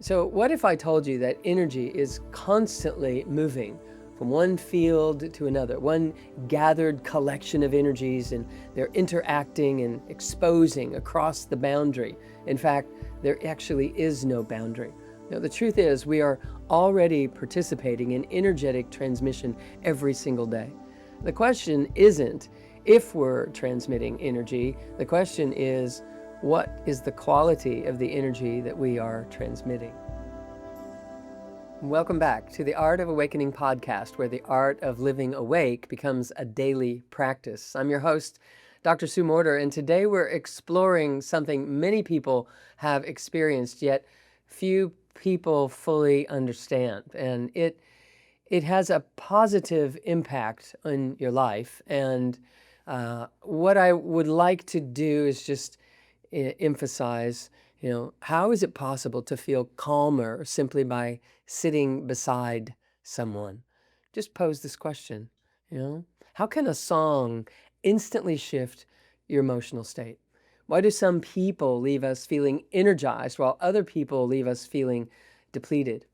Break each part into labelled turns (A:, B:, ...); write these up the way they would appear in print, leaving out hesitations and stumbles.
A: So, what if I told you that energy is constantly moving from one field to another, one gathered collection of energies, and they're interacting and exposing across the boundary? In fact, there actually is no boundary. Now, the truth is, we are already participating in energetic transmission every single day. The question isn't if we're transmitting energy, the question is, what is the quality of the energy that we are transmitting? Welcome back to the Art of Awakening podcast, where the art of living awake becomes a daily practice. I'm your host, Dr. Sue Morter, and today we're exploring something many people have experienced, yet few people fully understand. And it has a positive impact on your life. And what I would like to do is just emphasize, how is it possible to feel calmer simply by sitting beside someone? Just pose this question, how can a song instantly shift your emotional state? Why do some people leave us feeling energized while other people leave us feeling depleted?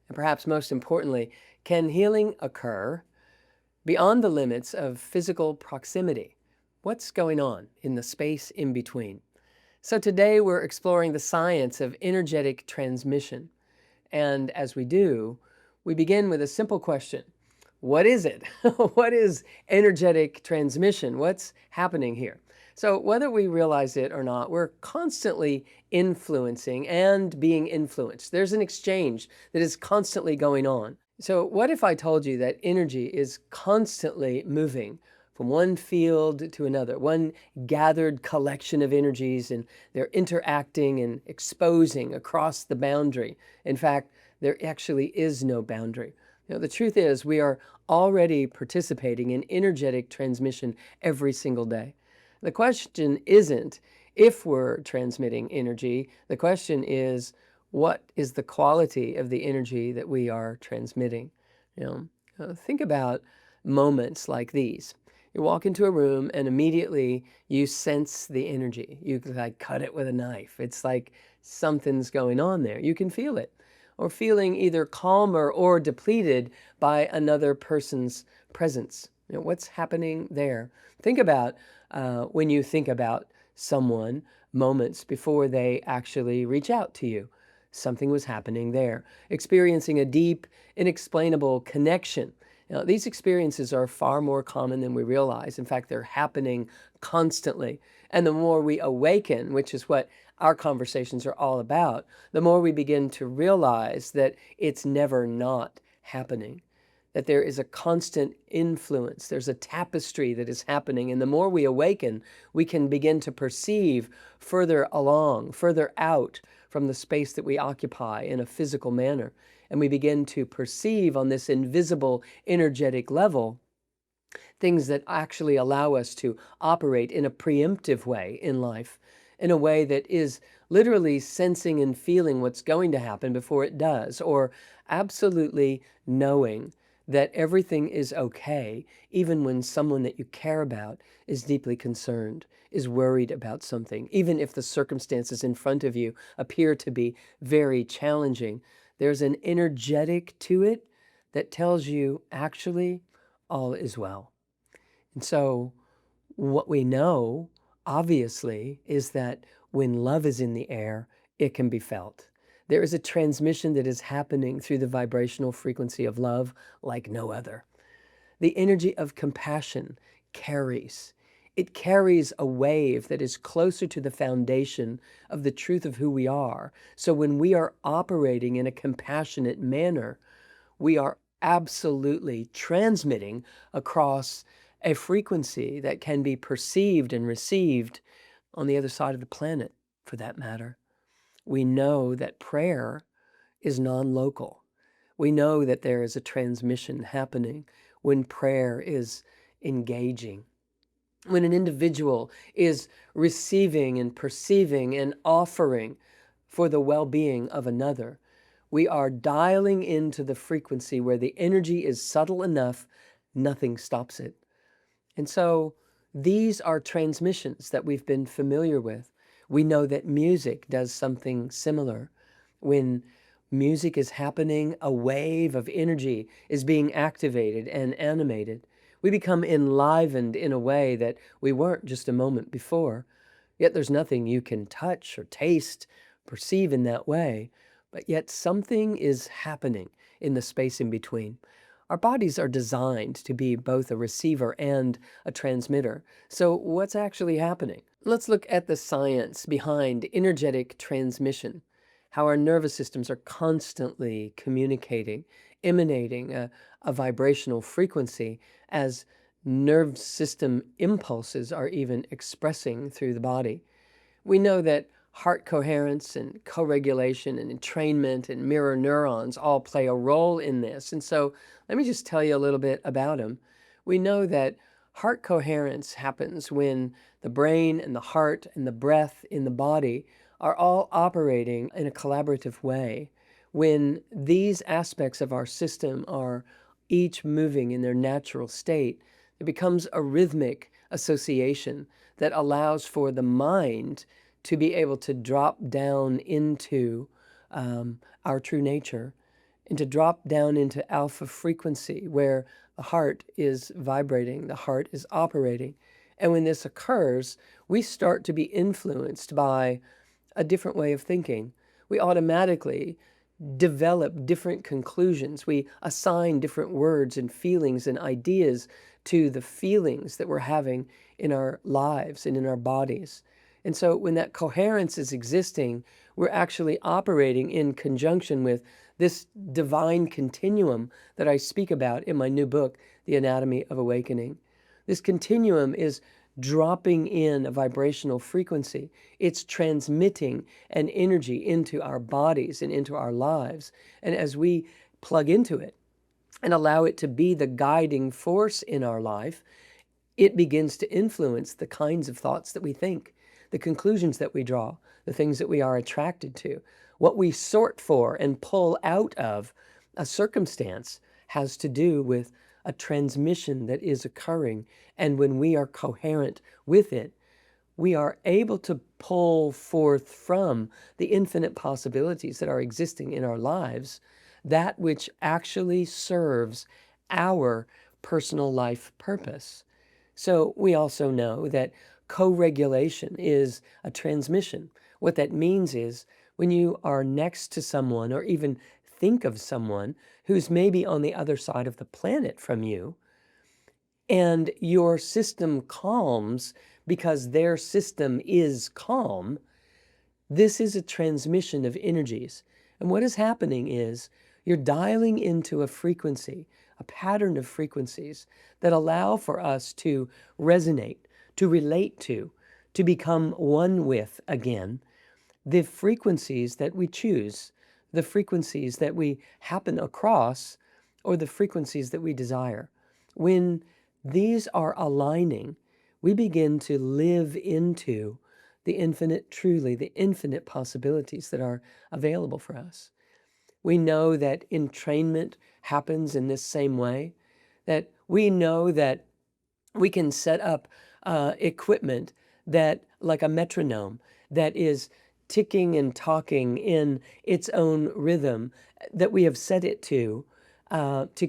A: And perhaps most importantly, can healing occur beyond the limits of physical proximity? What's going on in the space in between? So today we're exploring the science of energetic transmission. And as we do, we begin with a simple question. What is it? What is energetic transmission? What's happening here? So whether we realize it or not, we're constantly influencing and being influenced. There's an exchange that is constantly going on. So what if I told you that energy is constantly moving from one field to another, one gathered collection of energies, and they're interacting and exposing across the boundary? In fact, there actually is no boundary. The truth is, we are already participating in energetic transmission every single day. The question isn't if we're transmitting energy. The question is, what is the quality of the energy that we are transmitting? Think about moments like these. You walk into a room and immediately you sense the energy. You like cut it with a knife. It's like something's going on there. You can feel it. Or feeling either calmer or depleted by another person's presence. What's happening there? Think about when you think about someone moments before they actually reach out to you. Something was happening there. Experiencing a deep, inexplainable connection. These experiences are far more common than we realize. In fact, they're happening constantly. And the more we awaken, which is what our conversations are all about, the more we begin to realize that it's never not happening, that there is a constant influence. There's a tapestry that is happening. And the more we awaken, we can begin to perceive further along, further out from the space that we occupy in a physical manner. And we begin to perceive on this invisible energetic level things that actually allow us to operate in a preemptive way in life, in a way that is literally sensing and feeling what's going to happen before it does, or absolutely knowing that everything is okay, even when someone that you care about is deeply concerned, is worried about something, even if the circumstances in front of you appear to be very challenging. There's an energetic to it that tells you actually all is well. And so what we know, obviously, is that when love is in the air, it can be felt. There is a transmission that is happening through the vibrational frequency of love like no other. The energy of compassion carries. It carries a wave that is closer to the foundation of the truth of who we are. So when we are operating in a compassionate manner, we are absolutely transmitting across a frequency that can be perceived and received on the other side of the planet, for that matter. We know that prayer is non-local. We know that there is a transmission happening when prayer is engaging. When an individual is receiving and perceiving and offering for the well-being of another, we are dialing into the frequency where the energy is subtle enough, nothing stops it. And so these are transmissions that we've been familiar with. We know that music does something similar. When music is happening, a wave of energy is being activated and animated. We become enlivened in a way that we weren't just a moment before. Yet there's nothing you can touch or taste, perceive in that way, but yet something is happening in the space in between. Our bodies are designed to be both a receiver and a transmitter. So, what's actually happening? Let's look at the science behind energetic transmission, how our nervous systems are constantly communicating, emanating a vibrational frequency as nerve system impulses are even expressing through the body. We know that heart coherence and co-regulation and entrainment and mirror neurons all play a role in this. And so let me just tell you a little bit about them. We know that heart coherence happens when the brain and the heart and the breath in the body are all operating in a collaborative way. When these aspects of our system are each moving in their natural state, it becomes a rhythmic association that allows for the mind to be able to drop down into our true nature and to drop down into alpha frequency where the heart is vibrating, the heart is operating. And when this occurs, we start to be influenced by a different way of thinking. We automatically develop different conclusions. We assign different words and feelings and ideas to the feelings that we're having in our lives and in our bodies. And so when that coherence is existing, we're actually operating in conjunction with this divine continuum that I speak about in my new book, The Anatomy of Awakening. This continuum is dropping in a vibrational frequency. It's transmitting an energy into our bodies and into our lives. And as we plug into it and allow it to be the guiding force in our life, it begins to influence the kinds of thoughts that we think, the conclusions that we draw, the things that we are attracted to. What we sort for and pull out of a circumstance has to do with a transmission that is occurring. And when we are coherent with it, we are able to pull forth from the infinite possibilities that are existing in our lives that which actually serves our personal life purpose. So we also know that co-regulation is a transmission. What that means is when you are next to someone or even think of someone who's maybe on the other side of the planet from you, and your system calms because their system is calm, this is a transmission of energies. And what is happening is you're dialing into a frequency, a pattern of frequencies that allow for us to resonate, to relate to become one with again the frequencies that we choose, the frequencies that we happen across, or the frequencies that we desire. When these are aligning, we begin to live into the infinite, truly, the infinite possibilities that are available for us. We know that entrainment happens in this same way, that we know that we can set up equipment that, like a metronome, that is ticking and talking in its own rhythm that we have set it to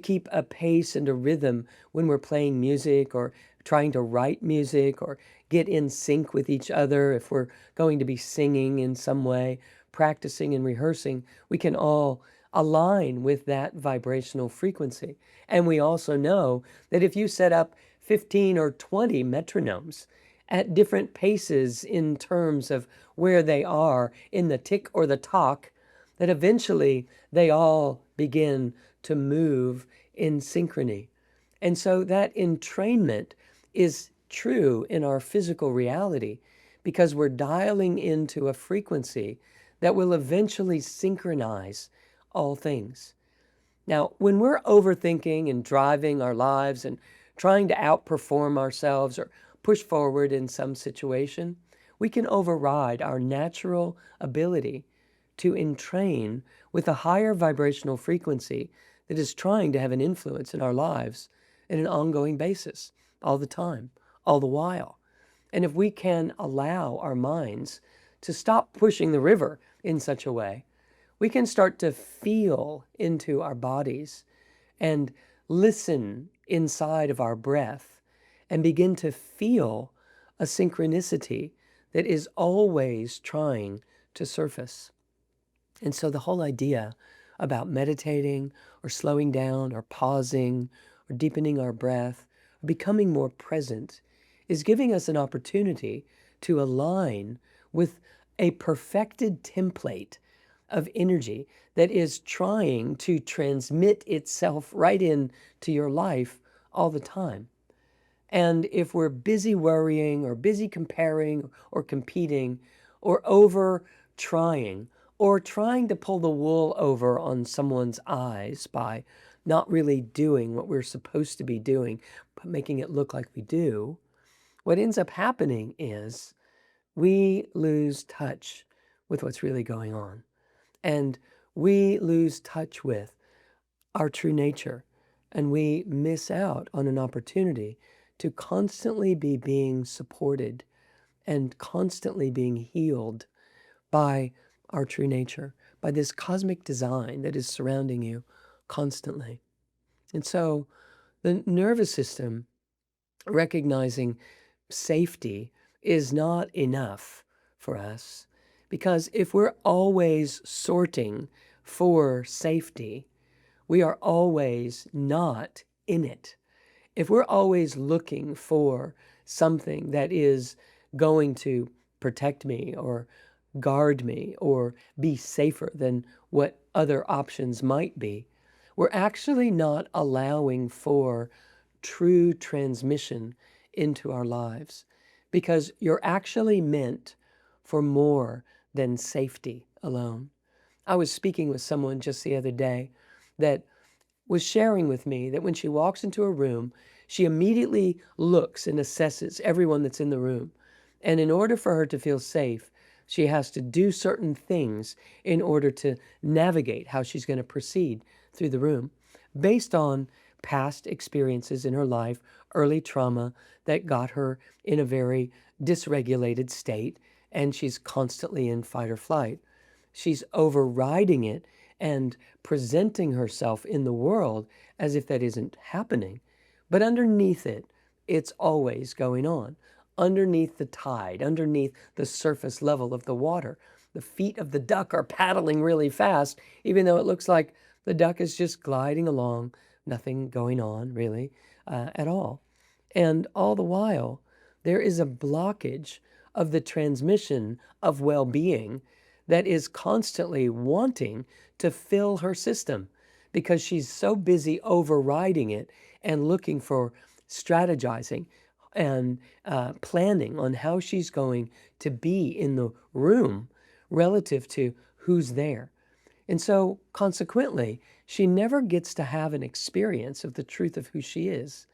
A: keep a pace and a rhythm when we're playing music or trying to write music or get in sync with each other. If we're going to be singing in some way, practicing and rehearsing, we can all align with that vibrational frequency. And we also know that if you set up 15 or 20 metronomes at different paces in terms of where they are in the tick or the talk, that eventually they all begin to move in synchrony. And so that entrainment is true in our physical reality because we're dialing into a frequency that will eventually synchronize all things. Now, when we're overthinking and driving our lives and trying to outperform ourselves or push forward in some situation, we can override our natural ability to entrain with a higher vibrational frequency that is trying to have an influence in our lives in an ongoing basis, all the time, all the while. And if we can allow our minds to stop pushing the river in such a way, we can start to feel into our bodies and listen inside of our breath and begin to feel a synchronicity that is always trying to surface. And so the whole idea about meditating or slowing down or pausing or deepening our breath, or becoming more present, is giving us an opportunity to align with a perfected template of energy that is trying to transmit itself right into your life all the time. And if we're busy worrying or busy comparing or competing or over trying or trying to pull the wool over on someone's eyes by not really doing what we're supposed to be doing, but making it look like we do, what ends up happening is we lose touch with what's really going on. And we lose touch with our true nature. And we miss out on an opportunity to constantly be being supported and constantly being healed by our true nature, by this cosmic design that is surrounding you constantly. And so the nervous system, recognizing safety, is not enough for us, because if we're always sorting for safety, we are always not in it. If we're always looking for something that is going to protect me or guard me or be safer than what other options might be, we're actually not allowing for true transmission into our lives, because you're actually meant for more than safety alone. I was speaking with someone just the other day that was sharing with me that when she walks into a room, she immediately looks and assesses everyone that's in the room. And in order for her to feel safe, she has to do certain things in order to navigate how she's going to proceed through the room based on past experiences in her life, early trauma that got her in a very dysregulated state, and she's constantly in fight or flight. She's overriding it and presenting herself in the world as if that isn't happening. But underneath it, it's always going on. Underneath the tide, underneath the surface level of the water, the feet of the duck are paddling really fast, even though it looks like the duck is just gliding along, nothing going on really at all. And all the while, there is a blockage of the transmission of well-being that is constantly wanting to fill her system, because she's so busy overriding it and looking for strategizing and planning on how she's going to be in the room relative to who's there. And so consequently, she never gets to have an experience of the truth of who she is,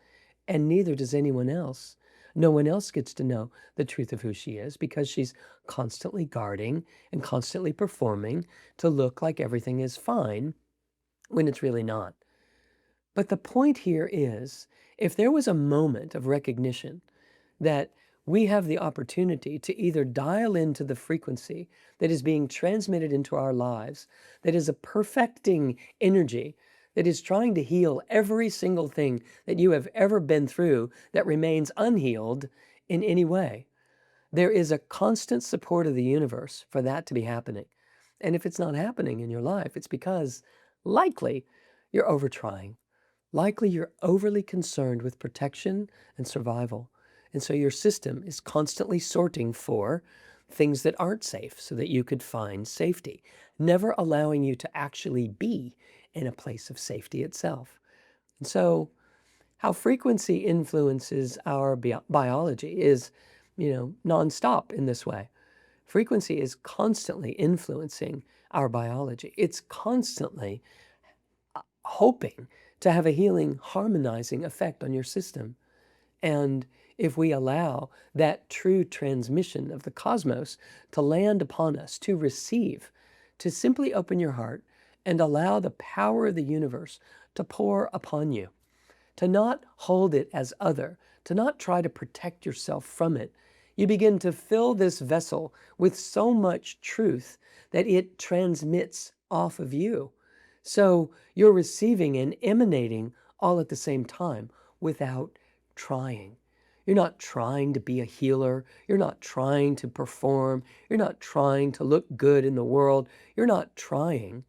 A: and neither does anyone else. No one else gets to know the truth of who she is, because she's constantly guarding and constantly performing to look like everything is fine when it's really not. But the point here is, if there was a moment of recognition that we have the opportunity to either dial into the frequency that is being transmitted into our lives, that is a perfecting energy, that is trying to heal every single thing that you have ever been through that remains unhealed in any way, there is a constant support of the universe for that to be happening. And if it's not happening in your life, it's because likely you're over trying. Likely you're overly concerned with protection and survival. And so your system is constantly sorting for things that aren't safe so that you could find safety, never allowing you to actually be in a place of safety itself. And so how frequency influences our biology is, nonstop in this way. Frequency is constantly influencing our biology. It's constantly hoping to have a healing, harmonizing effect on your system. And if we allow that true transmission of the cosmos to land upon us, to receive, to simply open your heart and allow the power of the universe to pour upon you, to not hold it as other, to not try to protect yourself from it, you begin to fill this vessel with so much truth that it transmits off of you. So you're receiving and emanating all at the same time without trying. You're not trying to be a healer. You're not trying to perform. You're not trying to look good in the world. You're not trying.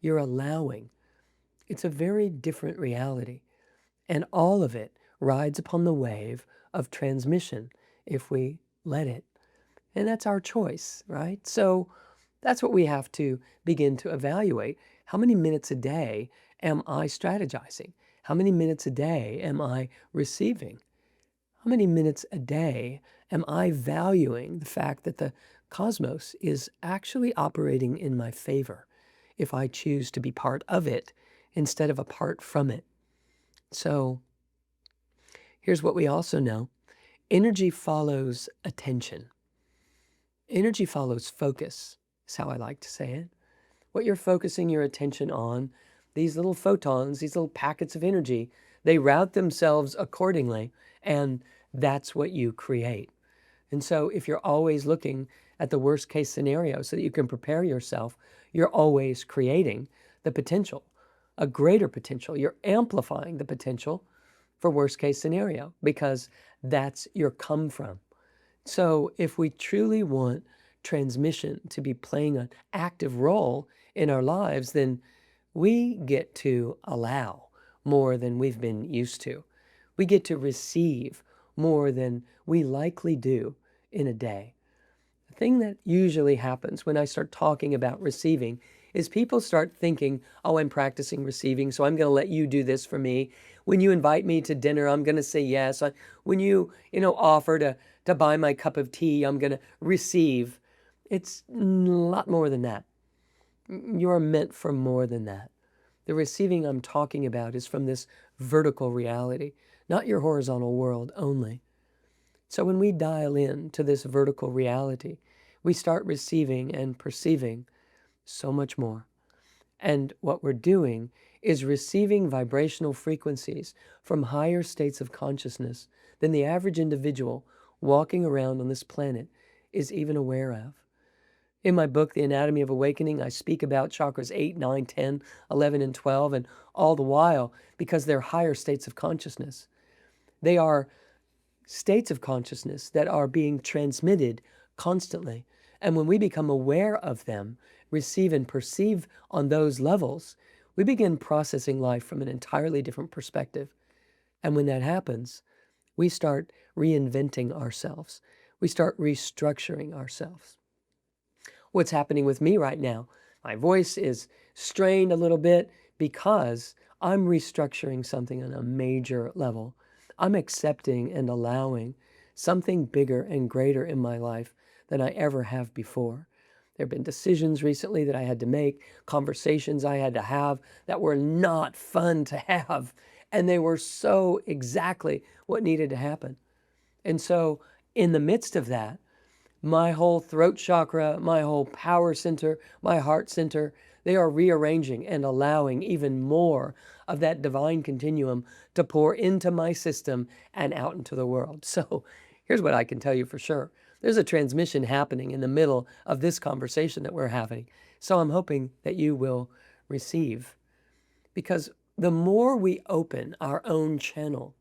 A: You're allowing. It's a very different reality. And all of it rides upon the wave of transmission if we let it. And that's our choice, right? So that's what we have to begin to evaluate. How many minutes a day am I strategizing? How many minutes a day am I receiving? How many minutes a day am I valuing the fact that the cosmos is actually operating in my favor if I choose to be part of it instead of apart from it? So here's what we also know. Energy follows attention. Energy follows focus, is how I like to say it. What you're focusing your attention on, these little photons, these little packets of energy, they route themselves accordingly, and that's what you create. And so if you're always looking at the worst case scenario so that you can prepare yourself, you're always creating the potential, a greater potential. You're amplifying the potential for worst case scenario because that's your come from. So if we truly want transmission to be playing an active role in our lives, then we get to allow more than we've been used to. We get to receive more than we likely do in a day. The thing that usually happens when I start talking about receiving is people start thinking, oh, I'm practicing receiving, so I'm going to let you do this for me. When you invite me to dinner, I'm going to say yes. When you offer to buy my cup of tea, I'm going to receive. It's a lot more than that. You are meant for more than that. The receiving I'm talking about is from this vertical reality, not your horizontal world only. So when we dial in to this vertical reality, we start receiving and perceiving so much more. And what we're doing is receiving vibrational frequencies from higher states of consciousness than the average individual walking around on this planet is even aware of. In my book, The Anatomy of Awakening, I speak about chakras 8, 9, 10, 11, and 12, and all the while, because they're higher states of consciousness. They are states of consciousness that are being transmitted constantly. And when we become aware of them, receive and perceive on those levels, we begin processing life from an entirely different perspective. And when that happens, we start reinventing ourselves. We start restructuring ourselves. What's happening with me right now? My voice is strained a little bit because I'm restructuring something on a major level. I'm accepting and allowing something bigger and greater in my life than I ever have before. There have been decisions recently that I had to make, conversations I had to have that were not fun to have, and they were so exactly what needed to happen. And so in the midst of that, my whole throat chakra, my whole power center, my heart center, they are rearranging and allowing even more of that divine continuum to pour into my system and out into the world. So here's what I can tell you for sure. There's a transmission happening in the middle of this conversation that we're having. So I'm hoping that you will receive. Because the more we open our own channel,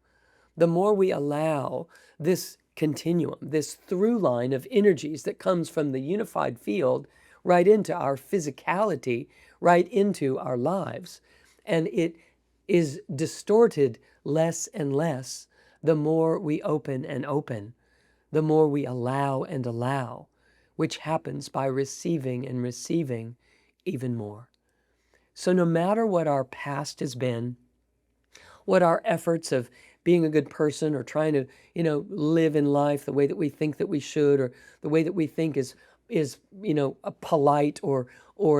A: the more we allow this continuum, this through line of energies that comes from the unified field right into our physicality, right into our lives. And it is distorted less and less the more we open and open, the more we allow and allow, which happens by receiving and receiving even more. So no matter what our past has been, what our efforts of being a good person or trying to, live in life the way that we think that we should, or the way that we think is a polite or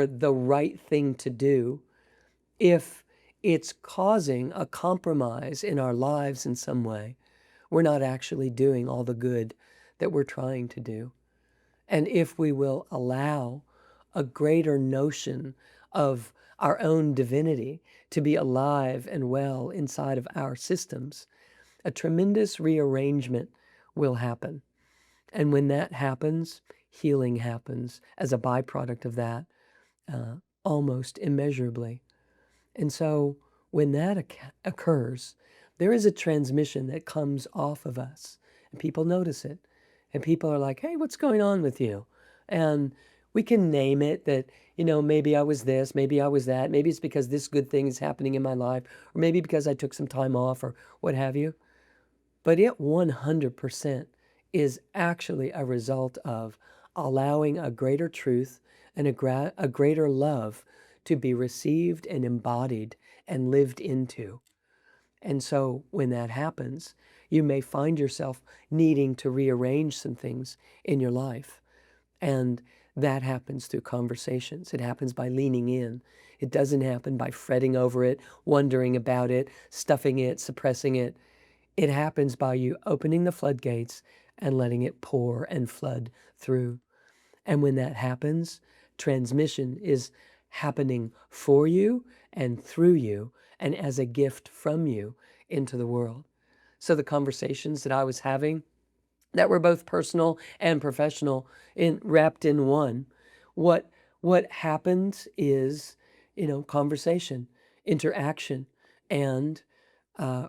A: the right thing to do, if it's causing a compromise in our lives in some way, we're not actually doing all the good that we're trying to do. And if we will allow a greater notion of our own divinity to be alive and well inside of our systems, a tremendous rearrangement will happen. And when that happens, healing happens as a byproduct of that almost immeasurably. And so when that occurs, there is a transmission that comes off of us, and people notice it. And people are like, hey, what's going on with you? And we can name it that, maybe I was this, maybe I was that, maybe it's because this good thing is happening in my life, or maybe because I took some time off, or what have you. But it 100% is actually a result of allowing a greater truth and a greater love to be received and embodied and lived into. And so when that happens, you may find yourself needing to rearrange some things in your life. And that happens through conversations. It happens by leaning in. It doesn't happen by fretting over it, wondering about it, stuffing it, suppressing it. It happens by you opening the floodgates and letting it pour and flood through. And when that happens, transmission is happening for you and through you and as a gift from you into the world. So the conversations that I was having that were both personal and professional wrapped in one, what happens is, conversation, interaction, and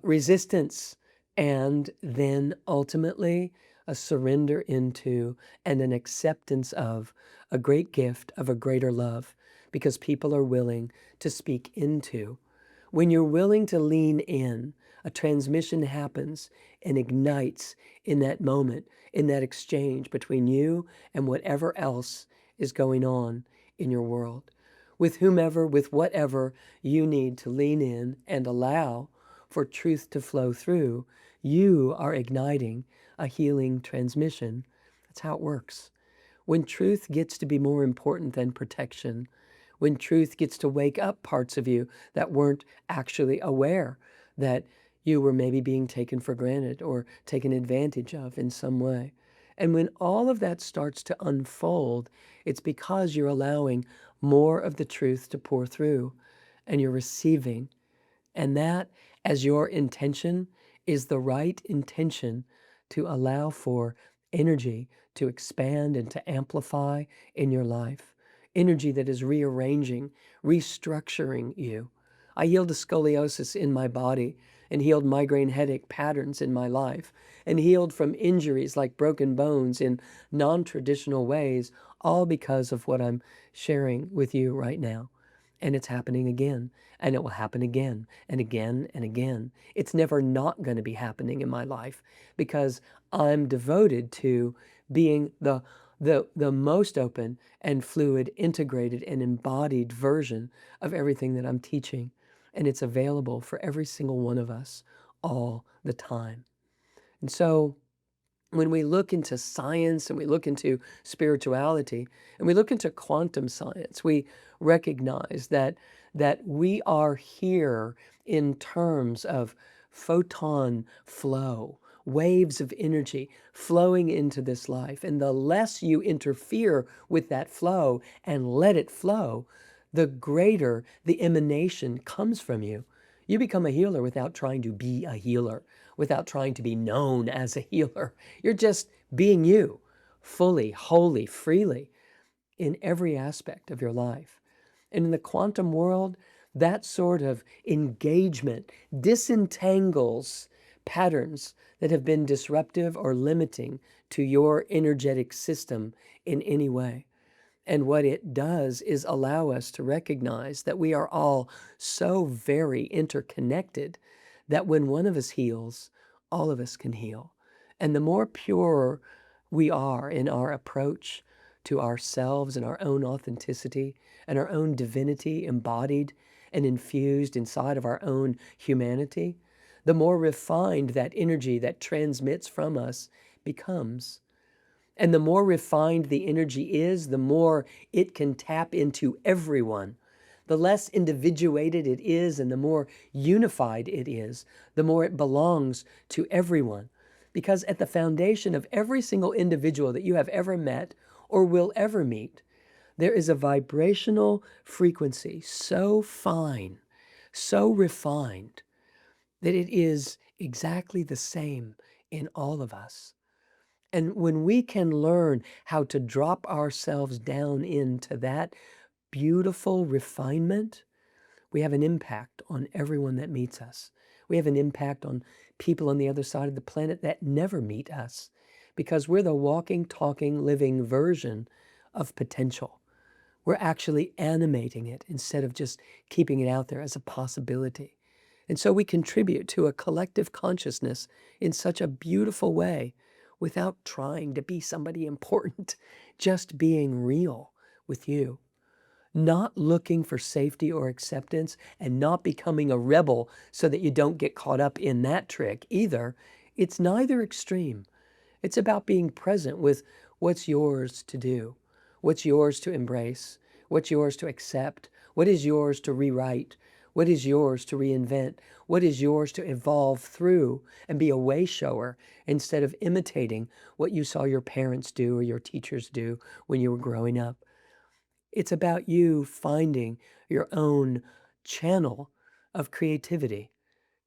A: resistance, and then ultimately a surrender into and an acceptance of a great gift of a greater love, because people are willing to speak into. When you're willing to lean in, a transmission happens and ignites in that moment, in that exchange between you and whatever else is going on in your world. With whomever, with whatever you need to lean in and allow for truth to flow through, you are igniting a healing transmission. That's how it works. When truth gets to be more important than protection, when truth gets to wake up parts of you that weren't actually aware that you were maybe being taken for granted or taken advantage of in some way. And when all of that starts to unfold, it's because you're allowing more of the truth to pour through and you're receiving. And that, as your intention, is the right intention to allow for energy to expand and to amplify in your life. Energy that is rearranging, restructuring you. I healed a scoliosis in my body and healed migraine headache patterns in my life and healed from injuries like broken bones in non-traditional ways, all because of what I'm sharing with you right now. And it's happening again, and it will happen again and again and again. It's never not going to be happening in my life because I'm devoted to being the most open and fluid, integrated and embodied version of everything that I'm teaching. And it's available for every single one of us all the time. And so when we look into science and we look into spirituality and we look into quantum science, we recognize that we are here in terms of photon flow, waves of energy flowing into this life. And the less you interfere with that flow and let it flow, the greater the emanation comes from you. You become a healer without trying to be a healer, without trying to be known as a healer. You're just being you, fully, wholly, freely, in every aspect of your life. And in the quantum world, that sort of engagement disentangles patterns that have been disruptive or limiting to your energetic system in any way. And what it does is allow us to recognize that we are all so very interconnected that when one of us heals, all of us can heal. And the more pure we are in our approach to ourselves and our own authenticity and our own divinity embodied and infused inside of our own humanity, the more refined that energy that transmits from us becomes. And the more refined the energy is, the more it can tap into everyone. The less individuated it is and the more unified it is, the more it belongs to everyone. Because at the foundation of every single individual that you have ever met or will ever meet, there is a vibrational frequency so fine, so refined, that it is exactly the same in all of us. And when we can learn how to drop ourselves down into that beautiful refinement, we have an impact on everyone that meets us. We have an impact on people on the other side of the planet that never meet us because we're the walking, talking, living version of potential. We're actually animating it instead of just keeping it out there as a possibility. And so we contribute to a collective consciousness in such a beautiful way without trying to be somebody important, just being real with you. Not looking for safety or acceptance and not becoming a rebel so that you don't get caught up in that trick either. It's neither extreme. It's about being present with what's yours to do, what's yours to embrace, what's yours to accept, what is yours to rewrite, what is yours to reinvent, what is yours to evolve through and be a way shower instead of imitating what you saw your parents do or your teachers do when you were growing up. It's about you finding your own channel of creativity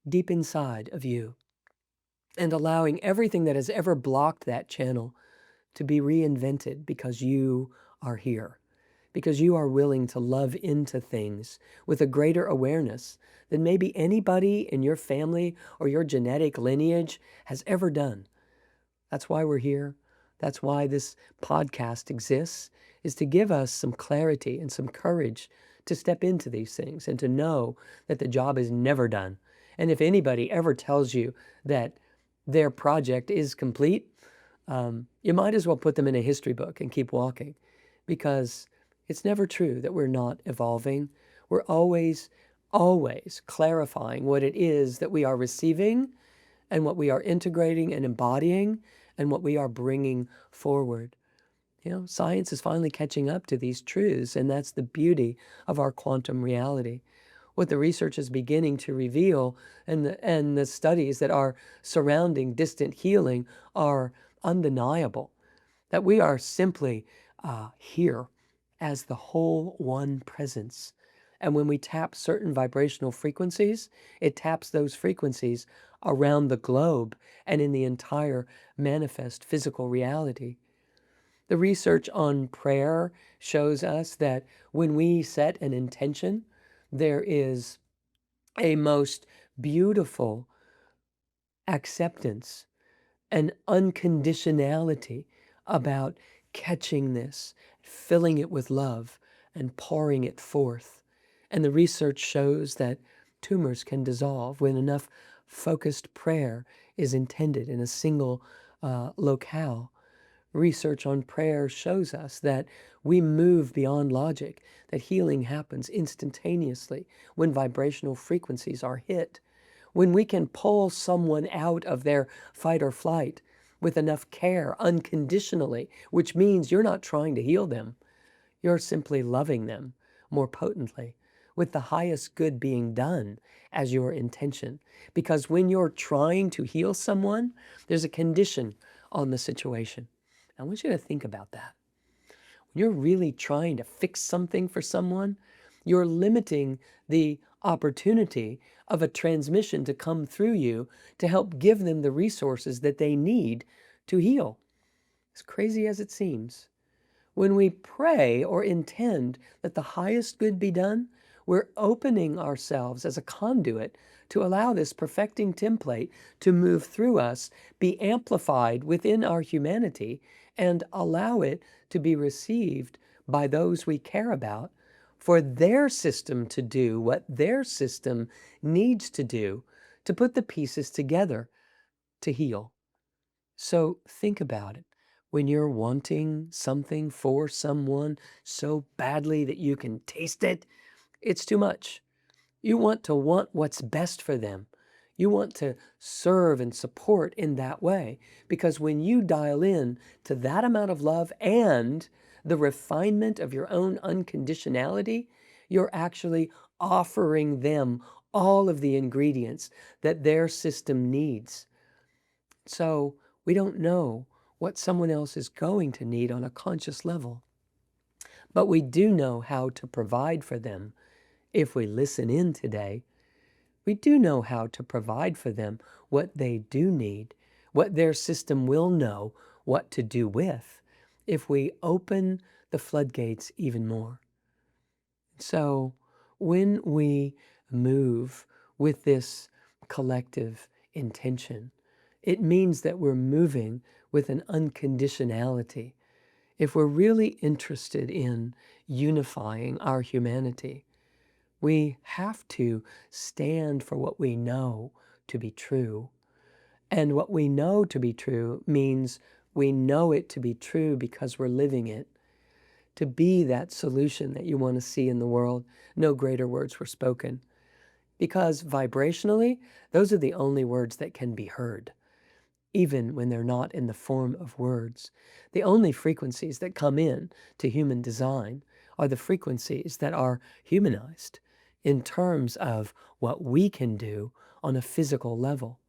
A: deep inside of you and allowing everything that has ever blocked that channel to be reinvented because you are here, because you are willing to love into things with a greater awareness than maybe anybody in your family or your genetic lineage has ever done. That's why we're here. That's why this podcast exists, is to give us some clarity and some courage to step into these things and to know that the job is never done. And if anybody ever tells you that their project is complete, you might as well put them in a history book and keep walking, because it's never true that we're not evolving. We're always, always clarifying what it is that we are receiving and what we are integrating and embodying and what we are bringing forward. Science is finally catching up to these truths, and that's the beauty of our quantum reality. What the research is beginning to reveal and the studies that are surrounding distant healing are undeniable, that we are simply here as the whole one presence. And when we tap certain vibrational frequencies, it taps those frequencies around the globe and in the entire manifest physical reality. The research on prayer shows us that when we set an intention, there is a most beautiful acceptance and unconditionality about catching this, filling it with love, and pouring it forth. And the research shows that tumors can dissolve when enough focused prayer is intended in a single locale. Research on prayer shows us that we move beyond logic, that healing happens instantaneously when vibrational frequencies are hit. When we can pull someone out of their fight or flight with enough care unconditionally, which means you're not trying to heal them, you're simply loving them more potently, with the highest good being done as your intention. Because when you're trying to heal someone, there's a condition on the situation. I want you to think about that. When you're really trying to fix something for someone, you're limiting the opportunity of a transmission to come through you to help give them the resources that they need to heal. As crazy as it seems, when we pray or intend that the highest good be done, we're opening ourselves as a conduit to allow this perfecting template to move through us, be amplified within our humanity, and allow it to be received by those we care about for their system to do what their system needs to do to put the pieces together to heal. So think about it. When you're wanting something for someone so badly that you can taste it, it's too much. You want to want what's best for them. You want to serve and support in that way, because when you dial in to that amount of love and the refinement of your own unconditionality, you're actually offering them all of the ingredients that their system needs. So we don't know what someone else is going to need on a conscious level, but we do know how to provide for them. If we listen in today, we do know how to provide for them what they do need, what their system will know what to do with, if we open the floodgates even more. So when we move with this collective intention, it means that we're moving with an unconditionality. If we're really interested in unifying our humanity, we have to stand for what we know to be true. And what we know to be true means we know it to be true because we're living it. To be that solution that you want to see in the world, no greater words were spoken. Because vibrationally, those are the only words that can be heard, even when they're not in the form of words. The only frequencies that come in to human design are the frequencies that are humanized in terms of what we can do on a physical level.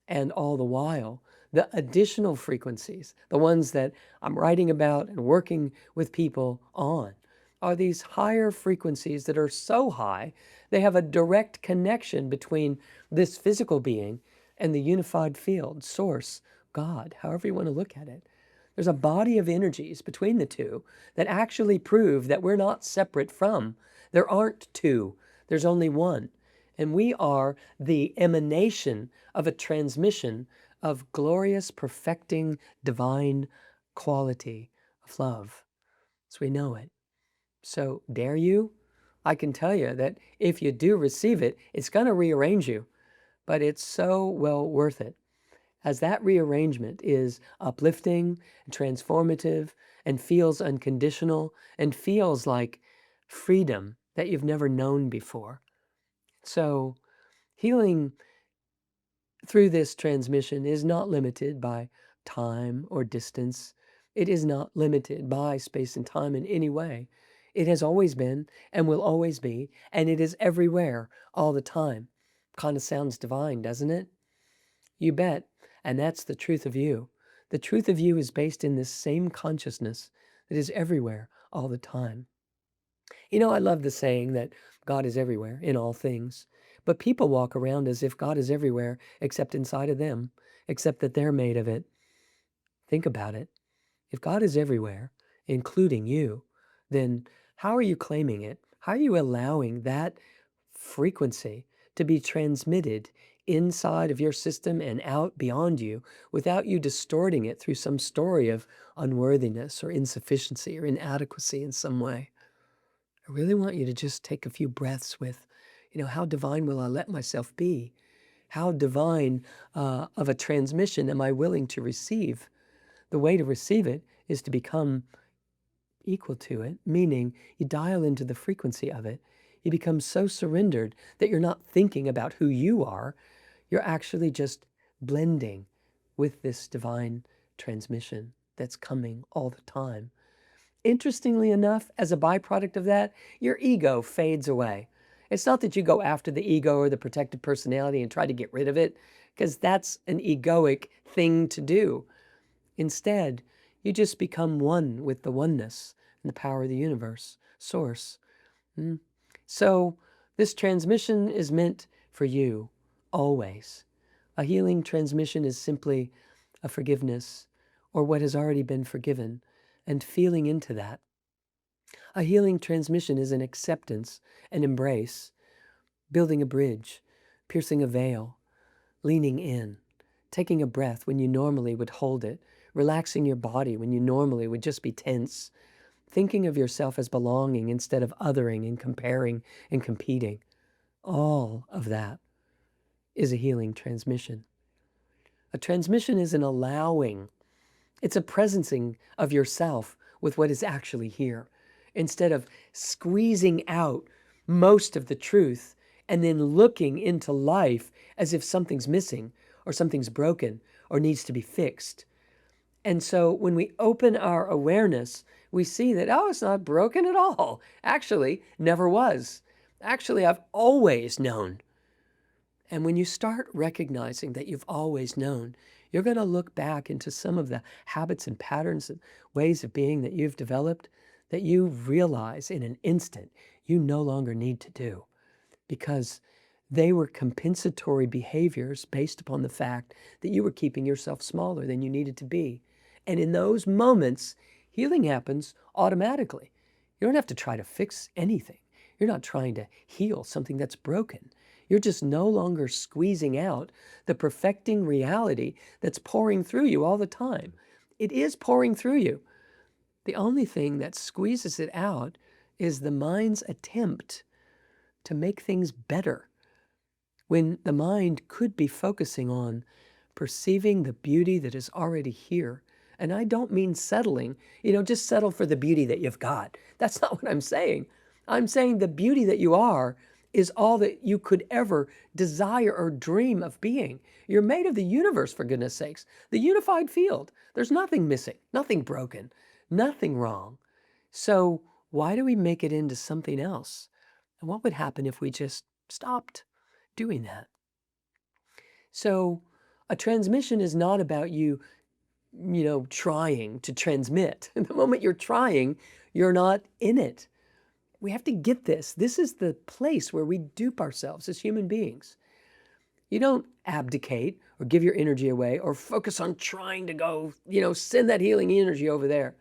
A: And all the while, the additional frequencies, the ones that I'm writing about and working with people on, are these higher frequencies that are so high, they have a direct connection between this physical being and the unified field, source, God, however you want to look at it. There's a body of energies between the two that actually prove that we're not separate from. There aren't two, there's only one. And we are the emanation of a transmission of glorious, perfecting, divine quality of love as we know it. So, dare you? I can tell you that if you do receive it, it's going to rearrange you, but it's so well worth it, as that rearrangement is uplifting and transformative and feels unconditional and feels like freedom that you've never known before. So, healing through this transmission is not limited by time or distance. It is not limited by space and time in any way. It has always been and will always be, and it is everywhere all the time. Kind of sounds divine, doesn't it? You bet. And that's the truth of you. The truth of you is based in this same consciousness that is everywhere all the time. I love the saying that God is everywhere in all things, but people walk around as if God is everywhere except inside of them, except that they're made of it. Think about it. If God is everywhere, including you, then how are you claiming it? How are you allowing that frequency to be transmitted inside of your system and out beyond you without you distorting it through some story of unworthiness or insufficiency or inadequacy in some way? I really want you to just take a few breaths with, how divine will I let myself be? How divine of a transmission am I willing to receive? The way to receive it is to become equal to it, meaning you dial into the frequency of it. You become so surrendered that you're not thinking about who you are. You're actually just blending with this divine transmission that's coming all the time. Interestingly enough, as a byproduct of that, your ego fades away. It's not that you go after the ego or the protective personality and try to get rid of it, because that's an egoic thing to do. Instead, you just become one with the oneness and the power of the universe, source. So, this transmission is meant for you, always. A healing transmission is simply a forgiveness or what has already been forgiven, and feeling into that. A healing transmission is an acceptance, an embrace, building a bridge, piercing a veil, leaning in, taking a breath when you normally would hold it, relaxing your body when you normally would just be tense, thinking of yourself as belonging instead of othering and comparing and competing. All of that is a healing transmission. A transmission is an allowing. It's a presencing of yourself with what is actually here, instead of squeezing out most of the truth and then looking into life as if something's missing or something's broken or needs to be fixed. And so when we open our awareness, we see that, oh, it's not broken at all. Actually, never was. Actually, I've always known. And when you start recognizing that you've always known, you're going to look back into some of the habits and patterns and ways of being that you've developed that you realize in an instant you no longer need to do, because they were compensatory behaviors based upon the fact that you were keeping yourself smaller than you needed to be. And in those moments, healing happens automatically. You don't have to try to fix anything. You're not trying to heal something that's broken. You're just no longer squeezing out the perfecting reality that's pouring through you all the time. It is pouring through you. The only thing that squeezes it out is the mind's attempt to make things better, when the mind could be focusing on perceiving the beauty that is already here. And I don't mean settling, just settle for the beauty that you've got. That's not what I'm saying. I'm saying the beauty that you are is all that you could ever desire or dream of being. You're made of the universe, for goodness sakes, the unified field. There's nothing missing, nothing broken, nothing wrong. So why do we make it into something else? And what would happen if we just stopped doing that? So a transmission is not about you, trying to transmit. The moment you're trying, you're not in it. We have to get this. This is the place where we dupe ourselves as human beings. You don't abdicate or give your energy away or focus on trying to go, send that healing energy over there.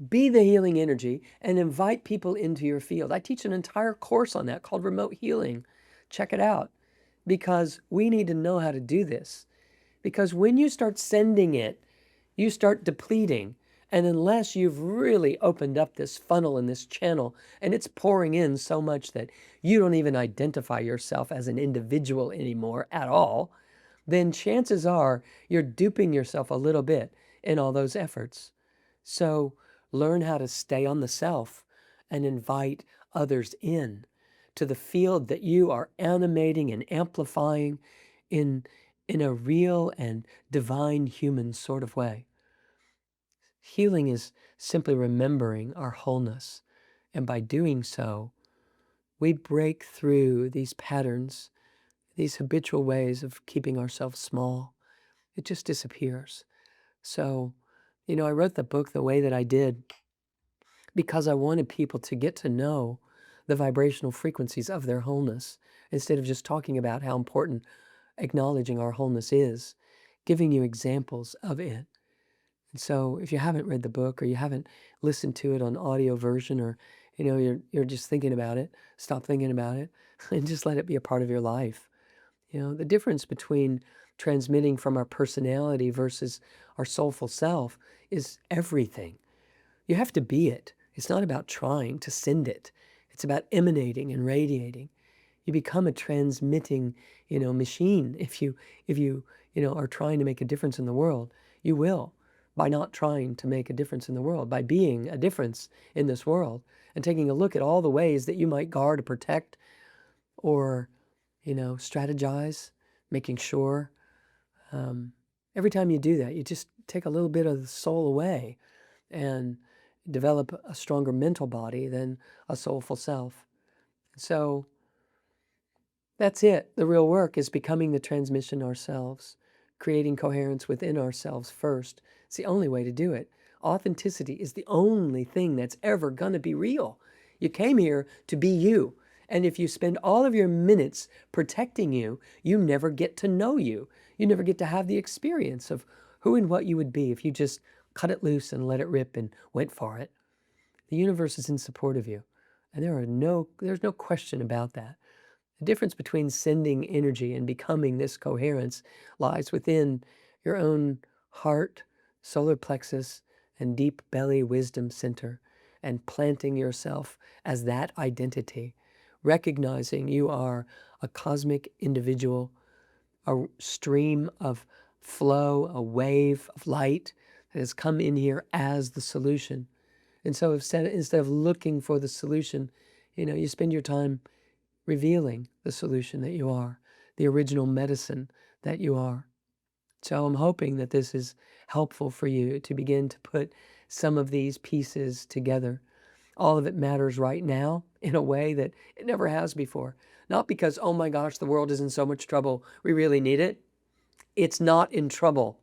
A: Be the healing energy and invite people into your field. I teach an entire course on that called Remote Healing. Check it out, because we need to know how to do this. Because when you start sending it, you start depleting. And unless you've really opened up this funnel and this channel, and it's pouring in so much that you don't even identify yourself as an individual anymore at all, then chances are you're duping yourself a little bit in all those efforts. So learn how to stay on the self and invite others in to the field that you are animating and amplifying in a real and divine human sort of way. Healing is simply remembering our wholeness. And by doing so, we break through these patterns, these habitual ways of keeping ourselves small. It just disappears. So, I wrote the book the way that I did because I wanted people to get to know the vibrational frequencies of their wholeness, instead of just talking about how important acknowledging our wholeness is, giving you examples of it. And so if you haven't read the book, or you haven't listened to it on audio version, or you're just thinking about it, stop thinking about it and just let it be a part of your life. The difference between transmitting from our personality versus our soulful self is everything. You have to be it. It's not about trying to send it. It's about emanating and radiating. You become a transmitting, machine. If you are trying to make a difference in the world, you will, by not trying to make a difference in the world, by being a difference in this world and taking a look at all the ways that you might guard or protect or, strategize, making sure. Every time you do that, you just take a little bit of the soul away and develop a stronger mental body than a soulful self. So that's it. The real work is becoming the transmission ourselves, creating coherence within ourselves first. It's the only way to do it. Authenticity is the only thing that's ever going to be real. You came here to be you. And if you spend all of your minutes protecting you, you never get to know you. You never get to have the experience of who and what you would be if you just cut it loose and let it rip and went for it. The universe is in support of you. And there's no question about that. The difference between sending energy and becoming this coherence lies within your own heart, solar plexus, and deep belly wisdom center, and planting yourself as that identity, recognizing you are a cosmic individual, a stream of flow, a wave of light that has come in here as the solution. And so instead of looking for the solution, you spend your time revealing the solution that you are, the original medicine that you are. So I'm hoping that this is helpful for you to begin to put some of these pieces together. All of it matters right now in a way that it never has before. Not because, oh my gosh, the world is in so much trouble, we really need it. It's not in trouble.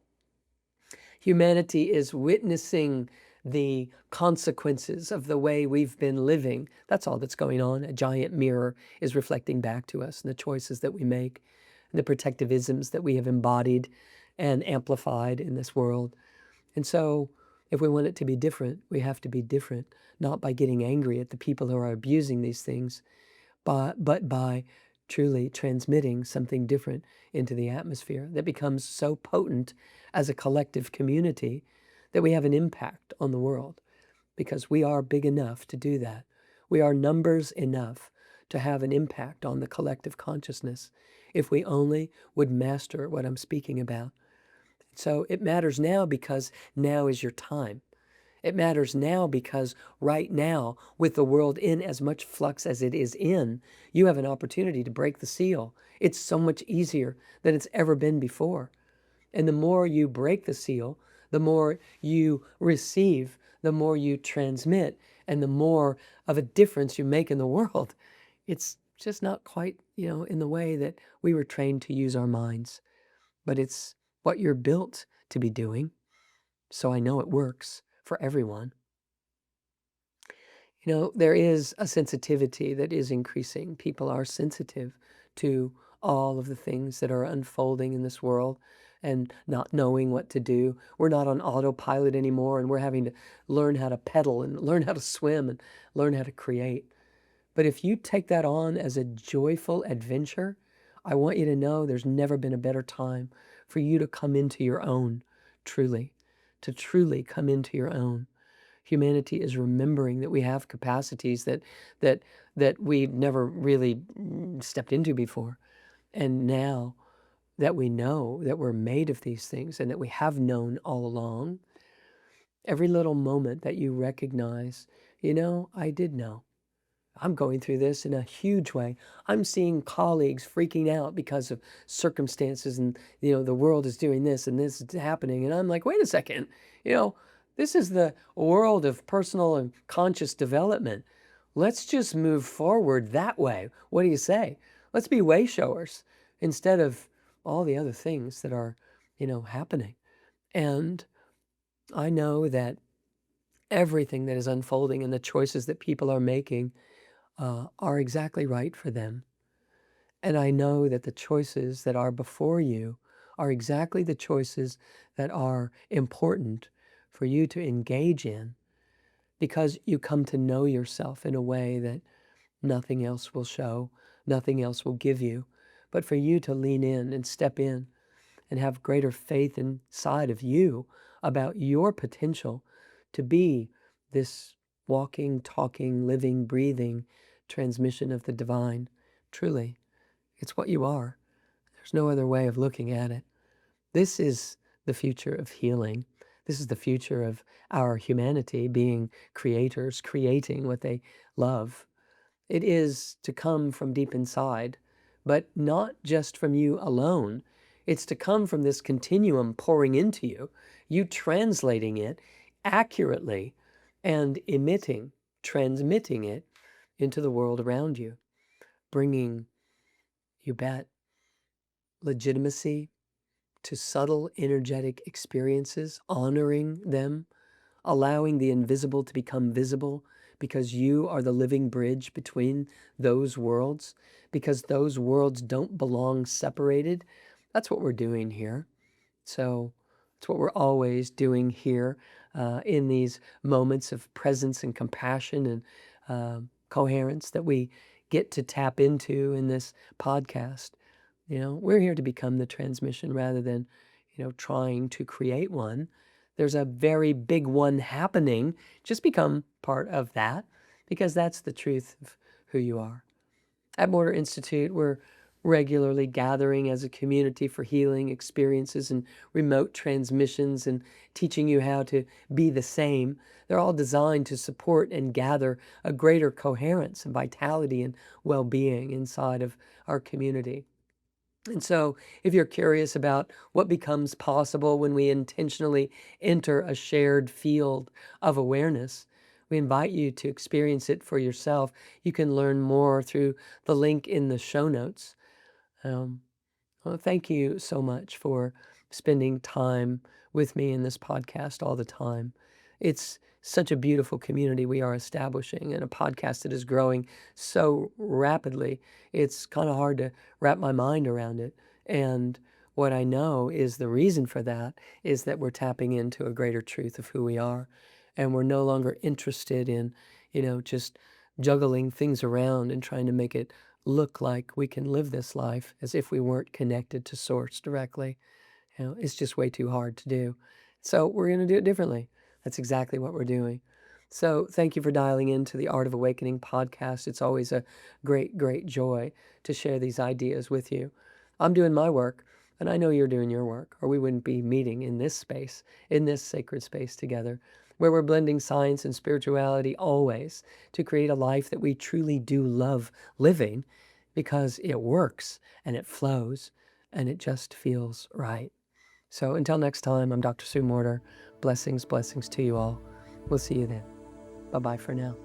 A: Humanity is witnessing the consequences of the way we've been living. That's all that's going on. A giant mirror is reflecting back to us, and the choices that we make, and the protectivisms that we have embodied and amplified in this world. And so If we want it to be different, we have to be different, not by getting angry at the people who are abusing these things, but by truly transmitting something different into the atmosphere that becomes so potent as a collective community that we have an impact on the world, because we are big enough to do that. We are numbers enough to have an impact on the collective consciousness if we only would master what I'm speaking about. So it matters now because now is your time. It matters now because right now, with the world in as much flux as it is in, you have an opportunity to break the seal. It's so much easier than it's ever been before. And the more you break the seal, the more you receive, the more you transmit, and the more of a difference you make in the world. It's just not quite, in the way that we were trained to use our minds, but it's what you're built to be doing. So I know it works for everyone. There is a sensitivity that is increasing. People are sensitive to all of the things that are unfolding in this world and not knowing what to do. We're not on autopilot anymore, and we're having to learn how to pedal and learn how to swim and learn how to create. But if you take that on as a joyful adventure, I want you to know there's never been a better time for you to come into your own, truly, to truly come into your own. Humanity is remembering that we have capacities that we never really stepped into before. And now that we know that we're made of these things and that we have known all along, every little moment that you recognize, I did know. I'm going through this in a huge way. I'm seeing colleagues freaking out because of circumstances and, the world is doing this and this is happening. And I'm like, wait a second, this is the world of personal and conscious development. Let's just move forward that way. What do you say? Let's be way showers instead of all the other things that are, happening. And I know that everything that is unfolding and the choices that people are making are exactly right for them. And I know that the choices that are before you are exactly the choices that are important for you to engage in, because you come to know yourself in a way that nothing else will show, nothing else will give you, but for you to lean in and step in and have greater faith inside of you about your potential to be this walking, talking, living, breathing transmission of the divine. Truly, it's what you are. There's no other way of looking at it. This is the future of healing. This is the future of our humanity being creators, creating what they love. It is to come from deep inside, but not just from you alone. It's to come from this continuum pouring into you, you translating it accurately and transmitting it into the world around you, bringing, you bet, legitimacy to subtle energetic experiences, honoring them, allowing the invisible to become visible, because you are the living bridge between those worlds, because those worlds don't belong separated. That's what we're doing here. So it's what we're always doing here in these moments of presence and compassion and coherence that we get to tap into in this podcast. We're here to become the transmission rather than, trying to create one. There's a very big one happening. Just become part of that, because that's the truth of who you are. At Morter Institute, we're regularly gathering as a community for healing experiences and remote transmissions and teaching you how to be the same. They're all designed to support and gather a greater coherence and vitality and well-being inside of our community. And so if you're curious about what becomes possible when we intentionally enter a shared field of awareness, we invite you to experience it for yourself. You can learn more through the link in the show notes. Well, thank you so much for spending time with me in this podcast all the time. It's such a beautiful community we are establishing, and a podcast that is growing so rapidly. It's kind of hard to wrap my mind around it. And What I know is the reason for that is that we're tapping into a greater truth of who we are, and we're no longer interested in, just juggling things around and trying to make it look like we can live this life as if we weren't connected to source directly. It's just way too hard to do. So we're going to do it differently. That's exactly what we're doing. So thank you for dialing into the Art of Awakening podcast. It's always a great, great joy to share these ideas with you. I'm doing my work, and I know you're doing your work, or we wouldn't be meeting in this space, in this sacred space together, where we're blending science and spirituality always to create a life that we truly do love living because it works and it flows and it just feels right. So until next time, I'm Dr. Sue Morter. Blessings, blessings to you all. We'll see you then. Bye-bye for now.